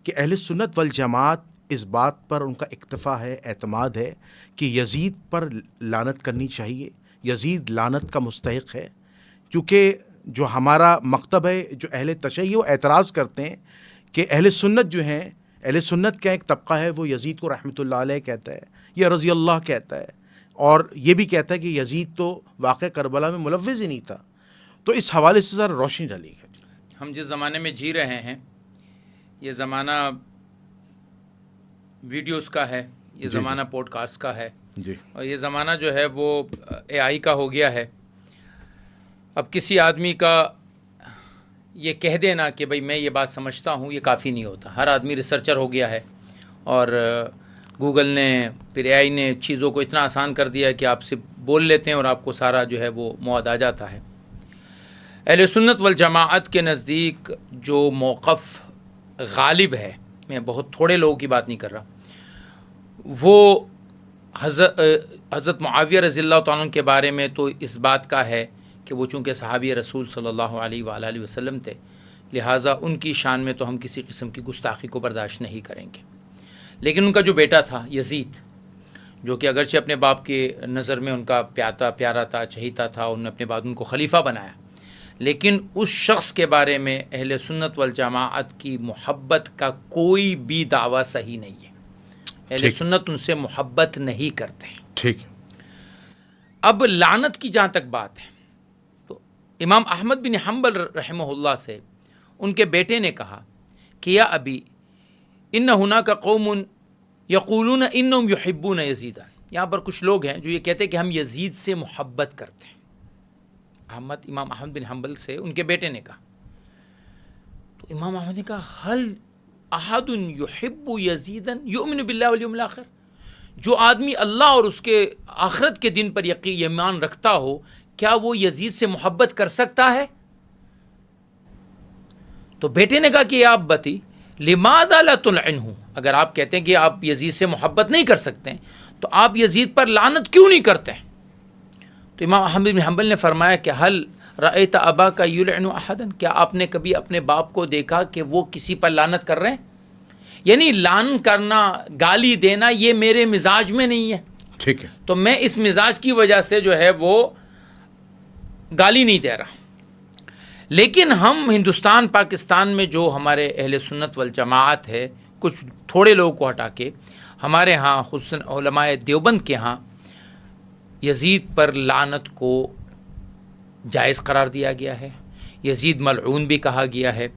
کہ اہل سنت والجماعت اس بات پر ان کا اکتفا ہے، اعتماد ہے کہ یزید پر لعنت کرنی چاہیے، یزید لعنت کا مستحق ہے، کیونکہ جو ہمارا مکتب ہے، جو اہل تشیع وہ اعتراض کرتے ہیں کہ اہل سنت جو ہیں، اہل سنت کا ایک طبقہ ہے وہ یزید کو رحمۃ اللہ علیہ کہتا ہے یا رضی اللہ کہتا ہے، اور یہ بھی کہتا ہے کہ یزید تو واقع کربلا میں ملوث ہی نہیں تھا۔ تو اس حوالے سے ذرا روشنی ڈالی ہے۔ ہم جس زمانے میں جی رہے ہیں یہ زمانہ ویڈیوز کا ہے، یہ زمانہ پوڈ کاسٹ کا ہے، اور یہ زمانہ جو ہے وہ اے آئی کا ہو گیا ہے۔ اب کسی آدمی کا یہ کہہ دینا کہ بھئی میں یہ بات سمجھتا ہوں یہ کافی نہیں ہوتا۔ ہر آدمی ریسرچر ہو گیا ہے، اور گوگل نے پھر اے آئی نے چیزوں کو اتنا آسان کر دیا ہے کہ آپ سے بول لیتے ہیں اور آپ کو سارا جو ہے وہ مواد آ جاتا ہے۔ اہل سنت والجماعت کے نزدیک جو موقف غالب ہے، میں بہت تھوڑے لوگوں کی بات نہیں کر رہا، وہ حضرت معاویہ رضی اللہ تعالیٰ عنہ کے بارے میں تو اس بات کا ہے کہ وہ چونکہ صحابی رسول صلی اللہ علیہ وآلہ وسلم تھے، لہٰذا ان کی شان میں تو ہم کسی قسم کی گستاخی کو برداشت نہیں کریں گے۔ لیکن ان کا جو بیٹا تھا یزید، جو کہ اگرچہ اپنے باپ کے نظر میں ان کا پیارا تھا، چہیتا تھا، انہوں نے اپنے بعد ان کو خلیفہ بنایا، لیکن اس شخص کے بارے میں اہل سنت والجماعت کی محبت کا کوئی بھی دعویٰ صحیح نہیں ہے۔ اہل سنت ان سے محبت نہیں کرتے۔ ٹھیک۔ اب لعنت کی جہاں تک بات ہے تو امام احمد بن حنبل رحمہ اللہ سے ان کے بیٹے نے کہا کہ یا ابی ان ہناک قوم یقولون انہم یحبون یزیدا، یہاں پر کچھ لوگ ہیں جو یہ کہتے ہیں کہ ہم یزید سے محبت کرتے ہیں۔ امام احمد بن حنبل سے ان کے بیٹے نے کہا، تو امام احمد نے کہا هل احد یحب یزیدا یؤمن باللہ والیوم الاخر، جو آدمی اللہ اور اس کے آخرت کے دن پر ایمان رکھتا ہو، کیا وہ یزید سے محبت کر سکتا ہے؟ تو بیٹے نے کہا کہ یا ابتی لماذا لا تلعنہ، اگر آپ کہتے ہیں کہ آپ یزید سے محبت نہیں کر سکتے تو آپ یزید پر لعنت کیوں نہیں کرتے؟ تو امام احمد بن حنبل نے فرمایا کہ حل رأیت اباک یلعن احدا، کیا آپ نے کبھی اپنے باپ کو دیکھا کہ وہ کسی پر لعنت کر رہے ہیں؟ یعنی لعن کرنا، گالی دینا یہ میرے مزاج میں نہیں ہے، ٹھیک ہے، تو میں اس مزاج کی وجہ سے جو ہے وہ گالی نہیں دے رہا۔ لیکن ہم ہندوستان پاکستان میں جو ہمارے اہل سنت والجماعت ہے، کچھ تھوڑے لوگوں کو ہٹا کے ہمارے ہاں خصوصاً علماء دیوبند کے ہاں یزید پر لعنت کو جائز قرار دیا گیا ہے، یزید ملعون بھی کہا گیا ہے۔